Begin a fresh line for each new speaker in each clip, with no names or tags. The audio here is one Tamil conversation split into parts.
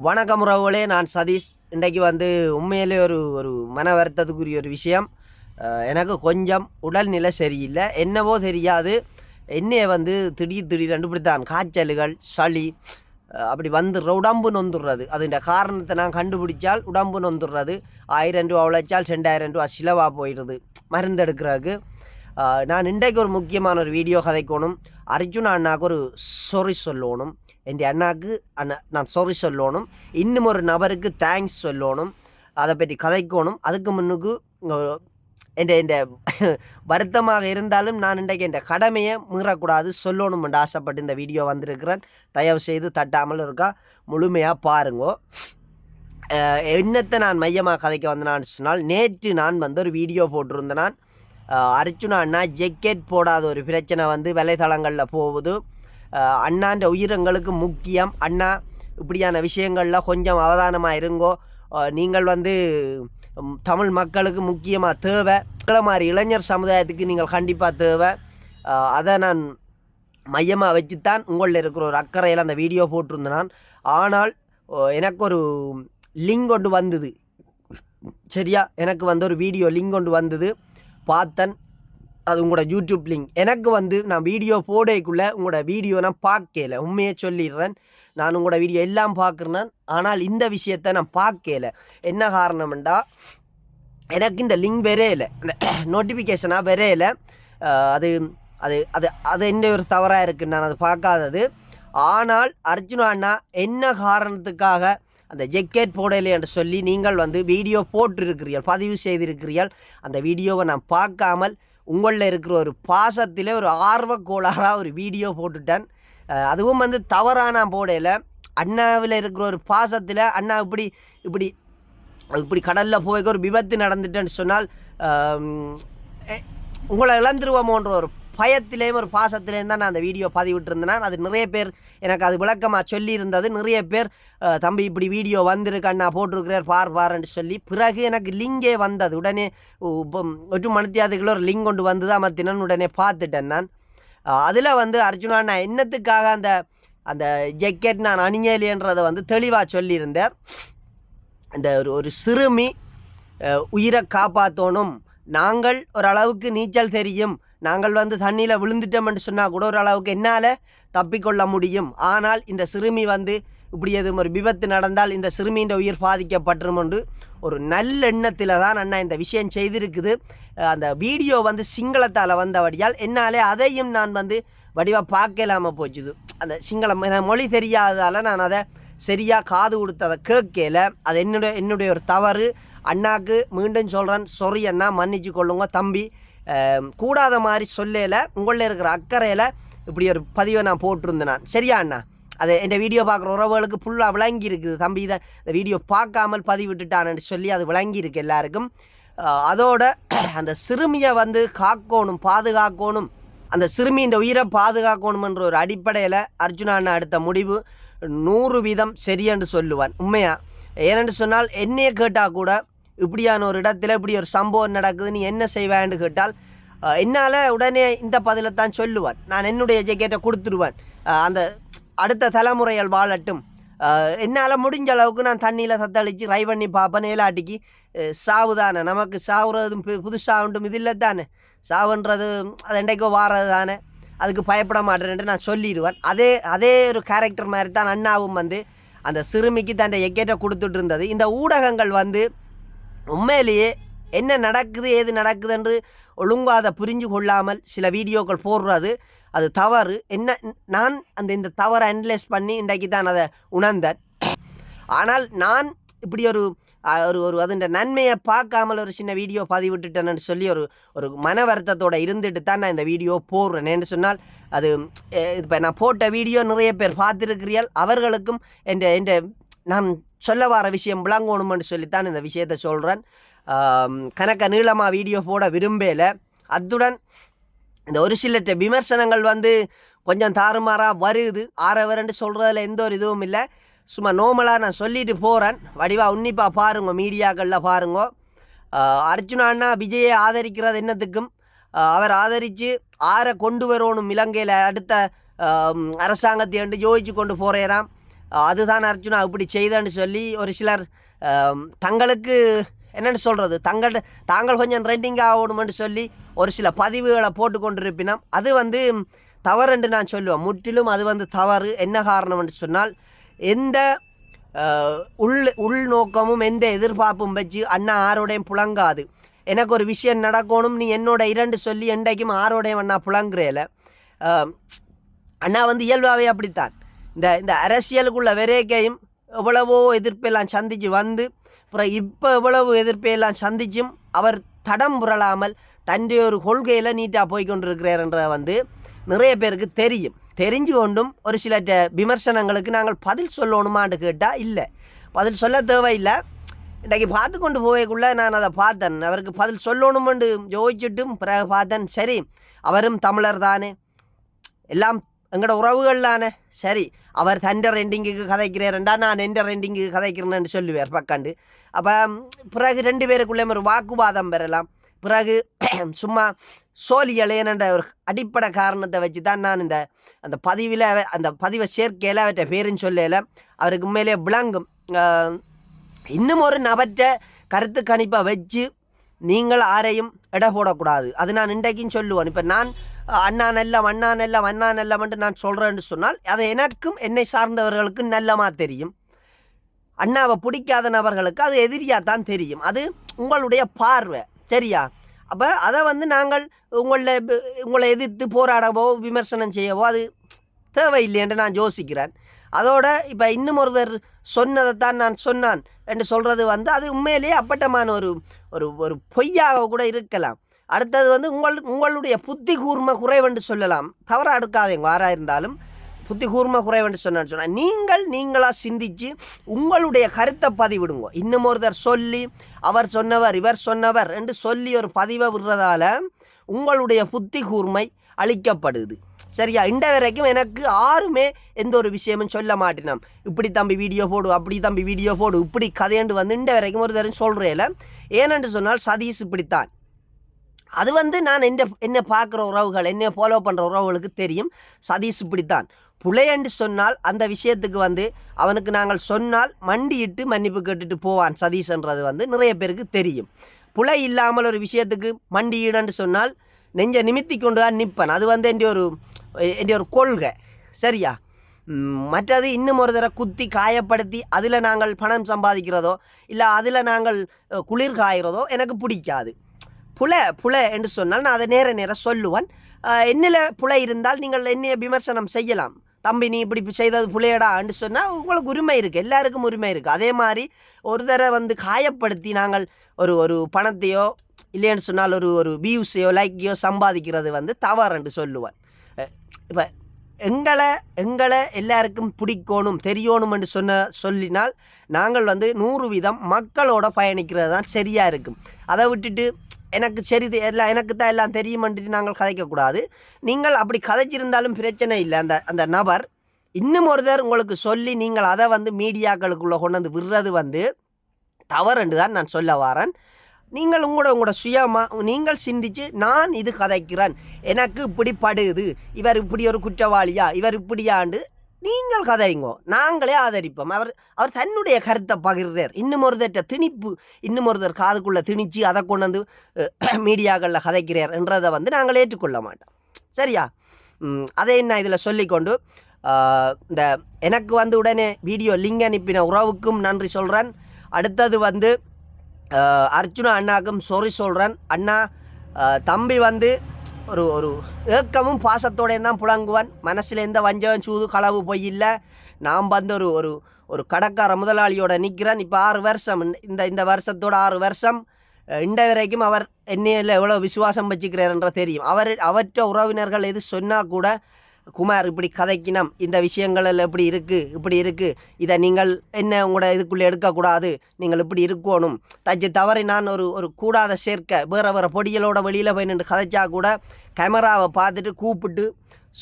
வணக்கம் உறவுகளே, நான் சதீஷ். இன்றைக்கு உண்மையிலே ஒரு ஒரு மன வருத்தத்துக்குரிய ஒரு விஷயம். எனக்கு கொஞ்சம் உடல்நிலை சரியில்லை, என்னவோ தெரியாது. என்னைய திடீரென்று இப்படித்தான் காய்ச்சல்கள், சளி அப்படி உடம்பு நொந்துடுறது. அதுன்ற காரணத்தை நான் கண்டுபிடிச்சால் உடம்பு நொந்துடுறது. 1000 ரூபா உழைச்சால் 2000 ரூபா சிலவாக போயிடுது மருந்து எடுக்கிறதுக்கு. நான் இன்றைக்கு ஒரு முக்கியமான ஒரு வீடியோ கதைக்கணும். அர்ஜுனா அண்ணாவுக்கு ஒரு சொறி சொல்லணும். என் அண்ணாவுக்கு நான் சாரி சொல்லணும். இன்னும் ஒரு நபருக்கு தேங்க்ஸ் சொல்லணும். அதை பற்றி கதைக்கணும். அதுக்கு முன்னுக்கு என் வருத்தமாக இருந்தாலும் நான் இன்றைக்கு என் கடமையை மீறக்கூடாது, சொல்லணும் என்று ஆசைப்பட்டு இந்த வீடியோ வந்திருக்கிறேன். தயவு செய்து தட்டாமல் இருக்கா, முழுமையாக பாருங்கோ. என்னத்தை நான் மையமாக கதைக்க வந்தேனான்னு சொன்னால், நேற்று நான் ஒரு வீடியோ போட்டிருந்தேன். நான் அர்ஜுனா அண்ணா ஜெக்கெட் போடாத ஒரு பிரச்சனை வலைத்தளங்களில் போகுது. அண்ணான்ற உயிரங்களுக்கு முக்கியம். அண்ணா இப்படியான விஷயங்களில் கொஞ்சம் அவதானமாக இருங்கோ. நீங்கள் தமிழ் மக்களுக்கு முக்கியமாக தேவை. மாதிரி இளைஞர் சமுதாயத்துக்கு நீங்கள் கண்டிப்பாக தேவை. அதை நான் மையமாக வச்சுத்தான் உங்களில் இருக்கிற ஒரு அக்கறையில் அந்த வீடியோ போட்டிருந்தேன். ஆனால் எனக்கு ஒரு லிங்க் கொண்டு வந்தது. சரியா, எனக்கு ஒரு வீடியோ லிங்க் கொண்டு வந்தது. பார்த்தன், அது உங்களோட யூடியூப் லிங்க். எனக்கு நான் வீடியோ போடக்குள்ளே உங்களோட வீடியோ நான் பார்க்கல. உண்மையே சொல்லிடுறேன், நான் உங்களோட வீடியோ எல்லாம் பார்க்குறேன். ஆனால் இந்த விஷயத்தை நான் பார்க்கல. என்ன காரணம்டா, எனக்கு இந்த லிங்க் வரையில, இந்த நோட்டிஃபிகேஷனாக வரையில. அது அது அது அது என்ன ஒரு தவறாக இருக்குது, நான் அது பார்க்காதது. ஆனால் அர்ஜுனா அண்ணா என்ன காரணத்துக்காக அந்த ஜெக்கெட் போடலை என்று சொல்லி நீங்கள் வீடியோ போட்டிருக்கிறீர்கள், பதிவு செய்திருக்கிறீர்கள். அந்த வீடியோவை நான் பார்க்காமல் உங்களில் இருக்கிற ஒரு பாசத்தில் ஒரு ஆர்வ கோளாறாக ஒரு வீடியோ போட்டுட்டேன். அதுவும் தவறாக நான் போடலை. அண்ணாவில் இருக்கிற ஒரு பாசத்தில், அண்ணா இப்படி இப்படி இப்படி கடலில் போய்க்க ஒரு விபத்து நடந்துட்டேன்னு சொன்னால் உங்களை இழந்துருவோமோன்ற ஒரு பயத்திலேயும் ஒரு பாசத்திலேயும் தான் நான் அந்த வீடியோ பதிவிட்டிருந்தேன். அது நிறைய பேர் எனக்கு அது விளக்கமாக சொல்லியிருந்தது. நிறைய பேர் தம்பி இப்படி வீடியோ வந்திருக்கு, அண்ணா போட்டிருக்கிறார், பாருன்னு சொல்லி. பிறகு எனக்கு லிங்கே வந்தது. உடனே 8 மணித்தியாதுக்குள்ள ஒரு லிங்க் கொண்டு வந்து தான் மத்தினன் உடனே பார்த்துட்டேன் நான். அதில் அர்ஜுனா அண்ணா என்னத்துக்காக அந்த அந்த ஜெக்கெட் நான் அணியலேன்றதை தெளிவாக சொல்லியிருந்தார். அந்த ஒரு சிறுமி உயிரை காப்பாற்றணும், நாங்கள் ஓரளவுக்கு நீச்சல் தெரியும், நாங்கள் தண்ணியில் விழுந்துட்டோம்னு சொன்னால் கூட ஓரளவுக்கு என்னால் தப்பிக்கொள்ள முடியும். ஆனால் இந்த சிறுமி இப்படி எதுவும் ஒரு விபத்து நடந்தால் இந்த சிறுமியின் உயிர் பாதிக்கப்பட்டுருமென்று ஒரு நல்ல எண்ணத்தில் தான் அண்ணா இந்த விஷயம் செய்திருக்குது. அந்த வீடியோ சிங்களத்தால் வந்தபடியால் என்னாலே அதையும் நான் வடிவாக பார்க்கலாமல் போச்சுது. அந்த சிங்களம் மொழி தெரியாததால் நான் அதை சரியாக காது கொடுத்ததை கேட்கல. அது என்னுடைய ஒரு தவறு. அண்ணாக்கு மீண்டும் சொல்கிறேன், சொறி அண்ணா, மன்னிச்சு கொள்ளுங்க தம்பி. கூடாத மாதிரி சொல்லலை, உங்களில் இருக்கிற அக்கறையில் இப்படி ஒரு பதிவை நான் போட்டிருந்தேன் நான். சரியா அண்ணா? அது என் வீடியோ பார்க்குற உறவுகளுக்கு ஃபுல்லாக விளங்கி இருக்குது. தம்பி இதை இந்த வீடியோ பார்க்காமல் பதிவிட்டுட்டான்னு சொல்லி அது விளங்கி இருக்கு எல்லாருக்கும். அதோட அந்த சிறுமியை காக்கணும், பாதுகாக்கணும், அந்த சிறுமியின் உயிரை பாதுகாக்கணுமென்ற ஒரு அடிப்படையில் அர்ஜுனா அண்ணா எடுத்த முடிவு 100% சரியென்று சொல்லுவான். உண்மையாக ஏனென்று சொன்னால், என்னையே கேட்டால் கூட இப்படியான ஒரு இடத்துல இப்படி ஒரு சம்பவம் நடக்குது, நீ என்ன செய்வேன்னு கேட்டால் என்னால் உடனே இந்த பதிலை தான் சொல்லுவான். நான் என்னுடைய ஜெக்கெட்டை கொடுத்துருவேன், அந்த அடுத்த தலைமுறைகள் வாழட்டும், என்னால் முடிஞ்ச அளவுக்கு நான் தண்ணியில் தத்தளித்து ட்ரை பண்ணி பார்ப்பேன். ஏலாட்டிக்கு சாவு தானே, நமக்கு சாவுறதும் புதுசாகட்டும் இது இல்லை தானே, சாவுன்றது அது என்றைக்கோ வாரது தானே, அதுக்கு பயப்பட மாட்டேன்ட்டு நான் சொல்லிடுவேன். அதே ஒரு கேரக்டர் மாதிரி தான் அண்ணாவும் அந்த சிறுமிக்கு தன் ஜெக்கெட்டை கொடுத்துட்டு இருந்தது. இந்த ஊடகங்கள் உண்மையிலேயே என்ன நடக்குது ஏது நடக்குதுன்று ஒழுங்காக அதை புரிஞ்சு கொள்ளாமல் சில வீடியோக்கள் போடுறது அது தவறு. நான் இந்த தவறை அனலைஸ் பண்ணி இன்றைக்கு தான் அதை உணர்ந்தேன். ஆனால் நான் இப்படி ஒரு அதோட நன்மையை பார்க்காமல் ஒரு சின்ன வீடியோ பதிவிட்டுட்டேன்னு சொல்லி ஒரு மன வருத்தத்தோடு இருந்துட்டு தான் நான் இந்த வீடியோ போடுறேன். என்று சொன்னால் அது இப்போ நான் போட்ட வீடியோ நிறைய பேர் பார்த்துருக்கிறீர்கள். அவர்களுக்கும் நான் சொல்ல வர விஷயம் விளங்கணுமென்று சொல்லித்தான் இந்த விஷயத்தை சொல்கிறேன். கணக்க நீளமாக வீடியோ போட விரும்பலை. அத்துடன் இந்த ஒரு சில விமர்சனங்கள் கொஞ்சம் தாறுமாறாக வருது. ஆறவரண்டு சொல்கிறதுல எந்த ஒரு இதுவும் இல்லை, சும்மா நோமலாக நான் சொல்லிட்டு போகிறேன். வடிவாக உன்னிப்பாக பாருங்க, மீடியாக்களில் பாருங்க. அர்ஜுனா அண்ணா விஜயை ஆதரிக்கிறது என்னத்துக்கும், அவர் ஆதரித்து ஆரை கொண்டு வரணும் இலங்கையில் அடுத்த அரசாங்கத்தை யோசிச்சு கொண்டு போகிறேராம். அதுதான் அர்ஜுனா இப்படி செய்தேன்னு சொல்லி ஒரு சிலர் தங்களுக்கு என்னென்னு சொல்கிறது தாங்கள் கொஞ்சம் ட்ரெண்டிங் ஆகணுமென்று சொல்லி ஒரு சில பதிவுகளை போட்டு கொண்டிருப்பினோம். அது வந்து தவறுன்னு நான் சொல்லுவேன். முற்றிலும் அது வந்து தவறு. என்ன காரணம் என்று சொன்னால் எந்த உள்நோக்கமும் எந்த எதிர்பார்ப்பும் வச்சு அண்ணா ஆரோடையும் புழங்காது. எனக்கு ஒரு விஷயம் நடக்கணும் நீ என்னோட 2 சொல்லி என்றைக்கும் ஆரோடையும் அண்ணா புழங்குறேல. அண்ணா வந்து இயல்பாகவே அப்படித்தான். இந்த அரசியலுக்குள்ள வரைக்கையும் எவ்வளவோ எதிர்ப்பெல்லாம் சந்தித்து வந்து அப்புறம் இப்போ எவ்வளவு எதிர்ப்பையெல்லாம் சந்திச்சும் அவர் தடம் புரளாமல் தன்னுடைய ஒரு கொள்கையில் நீட்டாக போய்கொண்டிருக்கிறார்ன்ற வந்து நிறைய பேருக்கு தெரிஞ்சு கொண்டும் ஒரு சில விமர்சனங்களுக்கு நாங்கள் பதில் சொல்லணுமான்னு கேட்டால் இல்லை, பதில் சொல்ல தேவையில்லை. இன்றைக்கு பார்த்து கொண்டு போகக்குள்ளே நான் அதை பார்த்தேன். அவருக்கு பதில் சொல்லணுமென்று யோசிச்சுட்டும் பிறகு பார்த்தேன், சரி அவரும் தமிழர் தானே, எல்லாம் எங்களோட உறவுகள் தானே, சரி அவர் தண்ட ரெண்டிங்குக்கு கதைக்கிறேன்டா நான் எந்த ரெண்டிங்குக்கு கதைக்கிறேன்னு சொல்லுவார் பக்காண்டு. அப்போ பிறகு 2 பேருக்குள்ளே ஒரு வாக்குவாதம் பெறலாம். பிறகு சும்மா சோழியலையன்ற ஒரு அடிப்படை காரணத்தை வச்சு தான் நான் அந்த பதிவில் அந்த பதிவை சேர்க்கையில் அவற்றை பேருன்னு சொல்லலை. அவருக்கு உண்மையிலே விளங்கும். இன்னும் ஒரு நபற்ற கருத்து கணிப்பை வச்சு நீங்கள் யாரையும் எடை போடக்கூடாது. அது நான் இன்றைக்கும் சொல்லுவேன். இப்போ நான் அண்ணா நல்லவன்ட்டு நான் சொல்கிறேன்னு சொன்னால் அதை எனக்கும் என்னை சார்ந்தவர்களுக்கும் நல்லமா தெரியும். அண்ணாவை பிடிக்காத நபர்களுக்கு அது எதிரியாக தான் தெரியும். அது உங்களுடைய பார்வை, சரியா? அப்போ அதை வந்து நாங்கள் உங்களை எதிர்த்து போராடவோ விமர்சனம் செய்யவோ அது தேவையில்லை என்று நான் யோசிக்கிறேன். அதோட இப்போ இன்னும் ஒருத்தர் சொன்னதைத்தான் நான் சொன்னான் என்று சொல்கிறது வந்து அது உண்மையிலேயே அப்பட்டமான ஒரு பொய்யாக கூட இருக்கலாம். அடுத்தது வந்து உங்களுடைய புத்தி கூர்ம குறைவென்று சொல்லலாம். தவறாக எடுக்காதீங்க யாராக இருந்தாலும். புத்தி கூர்ம குறைவென்று சொன்னால் நீங்களாக சிந்திச்சு உங்களுடைய கருத்தை பதிவிடுங்க. இன்னும் ஒருத்தர் சொல்லி அவர் சொன்னவர் இவர் சொன்னவர் என்று சொல்லி ஒரு பதிவை விடுறதால உங்களுடைய புத்தி கூர்மை அளிக்கப்படுது, சரியா? இன்றைய வரைக்கும் எனக்கு யாருமே எந்த ஒரு விஷயமும் சொல்ல மாட்டேனோம். இப்படி தம்பி வீடியோ போடு, அப்படி தம்பி வீடியோ போடு, இப்படி கதையண்டு வந்து இன்றைய வரைக்கும் ஒரு தரம் சொல்கிறேல. ஏனென்று சொன்னால் சதீஷ் இப்படித்தான். அது வந்து நான் என்னை பார்க்குற உறவுகள், என்னை ஃபாலோ பண்ணுற உறவுகளுக்கு தெரியும் சதீஷ் இப்படித்தான். புலையண்டு சொன்னால் அந்த விஷயத்துக்கு வந்து அவனுக்கு நாங்கள் சொன்னால் மண்டியிட்டு மன்னிப்பு கேட்டுட்டு போவான் சதீஷ்ன்றது வந்து நிறைய பேருக்கு தெரியும். புலை இல்லாமல் ஒரு விஷயத்துக்கு மண்டியிடன்னு சொன்னால் நெஞ்ச நிமித்தி கொண்டு தான் நிற்பேன். அது வந்து என்ற ஒரு கொள்கை, சரியா? மற்றது இன்னும் ஒரு தடவை குத்தி காயப்படுத்தி அதில் நாங்கள் பணம் சம்பாதிக்கிறதோ இல்லை அதில் நாங்கள் குளிர் காய்கிறதோ எனக்கு பிடிக்காது. புலை என்று சொன்னால் நான் அதை நேர சொல்லுவேன். என்னில் புலை இருந்தால் நீங்கள் என்னைய விமர்சனம் செய்யலாம். தம்பி நீ இப்படி செய்தது புலையடா என்று சொன்னால் உங்களுக்கு உரிமை இருக்குது, எல்லாருக்கும் உரிமை இருக்குது. அதே மாதிரி ஒரு தடவை வந்து காயப்படுத்தி நாங்கள் ஒரு பணத்தையோ இல்லைன்னு சொன்னால் ஒரு வியூஸையோ லைக்கையோ சம்பாதிக்கிறது வந்து தவறுன்னு சொல்லுவேன். இப்போ எங்களை எல்லாருக்கும் பிடிக்கணும் தெரியணும் என்று சொல்லினால் நாங்கள் வந்து 100% மக்களோட பயணிக்கிறது தான் சரியாக இருக்கும். அதை விட்டுட்டு எனக்கு சரி எனக்கு தான் எல்லாம் தெரியுமென்ட்டு நாங்கள் கதைக்கக்கூடாது. நீங்கள் அப்படி கதைச்சிருந்தாலும் பிரச்சனை இல்லை. அந்த நபர் இன்னும் ஒருத்தர் உங்களுக்கு சொல்லி நீங்கள் அதை வந்து மீடியாக்களுக்குள்ளே கொண்டு வந்து விடுறது வந்து தவறுன்னு தான் நான் சொல்ல வரேன். நீங்கள் உங்களோட சுயமாக நீங்கள் சிந்திச்சு நான் இது கதைக்கிறேன், எனக்கு இப்படி படுது, இவர் இப்படி ஒரு குற்றவாளியா, இவர் இப்படியாண்டு நீங்கள் கதைங்கோ, நாங்களே ஆதரிப்போம். அவர் தன்னுடைய கருத்தை பகிர்றார். இன்னும் ஒருத்தர் திணிப்பு, இன்னும் ஒருத்தர் காதுக்குள்ளே திணிச்சு அதை கொண்டு வந்து மீடியாக்களில் கதைக்கிறார் என்றதை வந்து நாங்கள் ஏற்றுக்கொள்ள மாட்டோம், சரியா? அதை நான் இதில் சொல்லிக்கொண்டு இந்த எனக்கு வந்து உடனே வீடியோ லிங்க் அனுப்பின உறவுக்கும் நன்றி சொல்கிறேன். அடுத்தது வந்து அர்ஜுனா அண்ணாக்கும் சாரி சொல்கிறேன். அண்ணா தம்பி வந்து ஒரு ஏக்கமும் பாசத்தோடையும் தான் புழங்குவான். மனசில் எந்த வஞ்சகம் சூது களவு பொய் இல்லை. நான் வந்து ஒரு கடற்கார முதலாளியோட நிற்கிறேன். இப்போ 6 வருஷம், இந்த வருஷத்தோட 6 வருஷம் இண்ட வரைக்கும் அவர் என்னையில் எவ்வளோ விசுவாசம் வச்சுக்கிறார்ன்ற தெரியும். அவற்ற உறவினர்கள் எது சொன்னால் கூட குமார் இப்படி கதைக்கினம், இந்த விஷயங்கள் இப்படி இருக்குது, இதை நீங்கள் என்ன உங்களோட இதுக்குள்ளே எடுக்கக்கூடாது, நீங்கள் இப்படி இருக்கணும், தச்சு தவறி நான் ஒரு கூடாத சேர்க்க வேறு பொடிகளோட வெளியில் போய் நின்று கதைச்சா கூட கேமராவை பார்த்துட்டு கூப்பிட்டு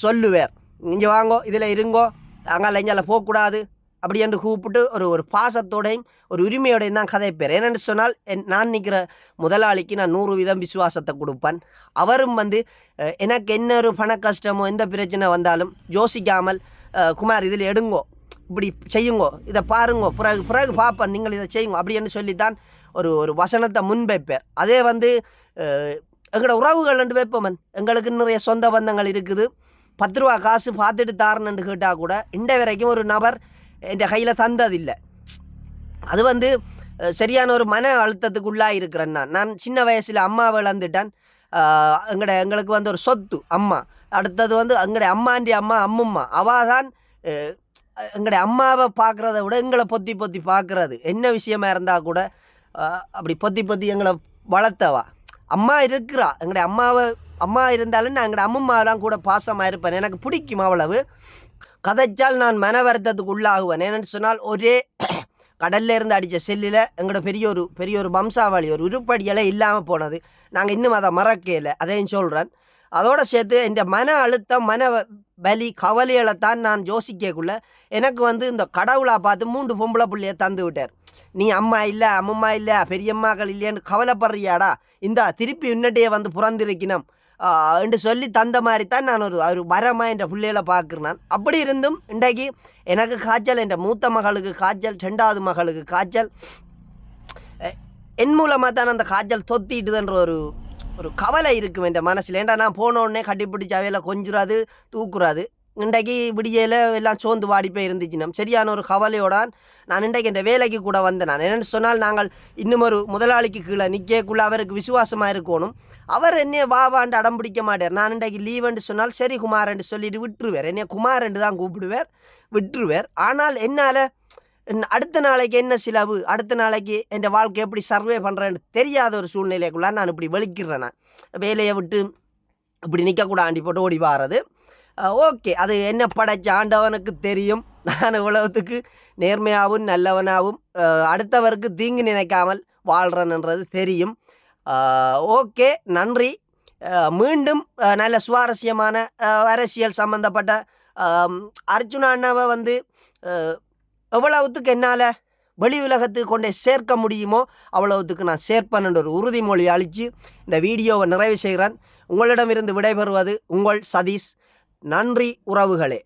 சொல்லுவார், இங்கே வாங்கோ, இதில் இருங்கோ, அங்கே இங்கே போகக்கூடாது அப்படி என்று கூப்பிட்டு ஒரு பாசத்தோடையும் ஒரு உரிமையோடையும் தான் கதைப்பேர். ஏனென்று சொன்னால் நான் நிற்கிற முதலாளிக்கு நான் 100% விசுவாசத்தை கொடுப்பேன். அவரும் வந்து எனக்கு என்ன ஒரு பண கஷ்டமோ எந்த பிரச்சனை வந்தாலும் யோசிக்காமல் குமார் இதில் எடுங்கோ, இப்படி செய்யுங்கோ, இதை பாருங்கோ, பிறகு பிறகு பார்ப்பேன், நீங்கள் இதை செய்யுங்க அப்படின்னு சொல்லித்தான் ஒரு வசனத்தை முன்வைப்பார். அதே வந்து எங்களோட உறவுகள் ரெண்டு வைப்போமன், எங்களுக்கு நிறைய சொந்த பந்தங்கள் இருக்குது, 10 ரூபா காசு பார்த்துட்டு தாரணுன்னு கேட்டால் கூட இன்றைய வரைக்கும் ஒரு நபர் என் கையில் தந்ததில்லை. அது வந்து சரியான ஒரு மன அழுத்தத்துக்குள்ளாக இருக்கிறேன். நான் சின்ன வயசில் அம்மாவை இழந்துட்டேன். எங்களுக்கு வந்து ஒரு சொத்து அம்மா. அடுத்தது வந்து எங்களுடைய அம்மாண்டி அம்மா அம்மும்மா, அவள் தான் எங்களுடைய அம்மாவை பார்க்குறத விட எங்களை பொத்தி பொத்தி பார்க்குறது. என்ன விஷயமா இருந்தால் கூட அப்படி பொத்தி பொத்தி எங்களை வளர்த்தவா. அம்மா இருக்கிறா, எங்களுடைய அம்மா இருந்தாலும் நான் எங்களுடைய அம்மாவெல்லாம் கூட பாசமாக இருப்பேன். எனக்கு பிடிக்கும் அவ்வளவு. கதைச்சால் நான் மன வருத்தத்துக்கு உள்ளாகுவேன். ஏன்னு சொன்னால் ஒரே கடல்ல இருந்து அடித்த செல்லில் எங்களோட பெரிய ஒரு வம்சாவளி, ஒரு உருப்படியெல்லாம் இல்லாமல் போனது. நாங்கள் இன்னும் அதை மறக்கலை, அதையும் சொல்கிறேன். அதோடு சேர்த்து இந்த மன அழுத்தம், மன வலி, கவலைகளை தான் நான் யோசிக்கக்குள்ள எனக்கு வந்து இந்த கடவுளாக பார்த்து 3 பொம்பளை பிள்ளையை தந்து விட்டார். நீ அம்மா இல்லை, அம்மம்மா இல்லை, பெரியம்மாக்கள் இல்லைன்னு கவலைப்படுறியாடா, இந்த திருப்பி இன்னட்டையே வந்து புறந்திருக்கணும் என்று சொல்லி தந்த மாதிரி தான் நான் ஒரு வரமாக என் பிள்ளைகளை பார்க்குறேன். நான் அப்படி இருந்தும் இன்றைக்கு எனக்கு காய்ச்சல், என் மூத்த மகளுக்கு காய்ச்சல், 2வது மகளுக்கு காய்ச்சல், என் மூலமாக தான் அந்த காய்ச்சல் தொத்திட்டுதுன்ற ஒரு கவலை இருக்கும் என் மனசில். ஏன்டா நான் போனோடனே கட்டிப்பிடிச்சாவே கொஞ்சிறாது, தூக்குறாது. இன்றைக்கு விடியல எல்லாம் சோர்ந்து வாடி போய் இருந்துச்சு. சரியான ஒரு கவலையோடான் நான் இன்றைக்கு என் வேலைக்கு கூட வந்தேன். நான் என்னென்னு சொன்னால், நாங்கள் இன்னும் ஒரு முதலாளிக்கு கீழே நிற்கக்குள்ளே அவருக்கு விசுவாசமாக இருக்கணும். அவர் என்னைய வாண்டு அடம் பிடிக்க மாட்டார். நான் இன்றைக்கு லீவுன்னு சொன்னால் சரி குமாரன்னு சொல்லிட்டு விட்டுருவார். என்னைய குமாரன்று தான் கூப்பிடுவார், விட்டுருவார். ஆனால் என்னால் அடுத்த நாளைக்கு என்ன செலவு, அடுத்த நாளைக்கு என் வாழ்க்கை எப்படி சர்வே பண்ணுறேன்னு தெரியாத ஒரு சூழ்நிலைக்குள்ளே நான் இப்படி வெளிக்கிறேன். நான் வேலையை விட்டு இப்படி நிற்கக்கூடாண்டி போட்டு ஓடி வாரது. ஓகே, அது என்ன படைச்ச ஆண்டவனுக்கு தெரியும். நான் இவ்வளவுத்துக்கு நேர்மையாகவும் நல்லவனாகவும் அடுத்தவருக்கு தீங்கு நினைக்காமல் வாழ்கிறேன்ன்றது தெரியும். ஓகே, நன்றி. மீண்டும் நல்ல சுவாரஸ்யமான அரசியல் சம்மந்தப்பட்ட அர்ஜுனா அண்ணாவை வந்து எவ்வளவுத்துக்கு என்னால் வெளி உலகத்துக்கு கொண்டே சேர்க்க முடியுமோ அவ்வளவுத்துக்கு நான் சேர்ப்பேன் ஒரு உறுதிமொழி அளித்து இந்த வீடியோவை நிறைவு செய்கிறேன். உங்களிடமிருந்து விடைபெறுவது உங்கள் சதீஷ். நன்றி உறவுகளே.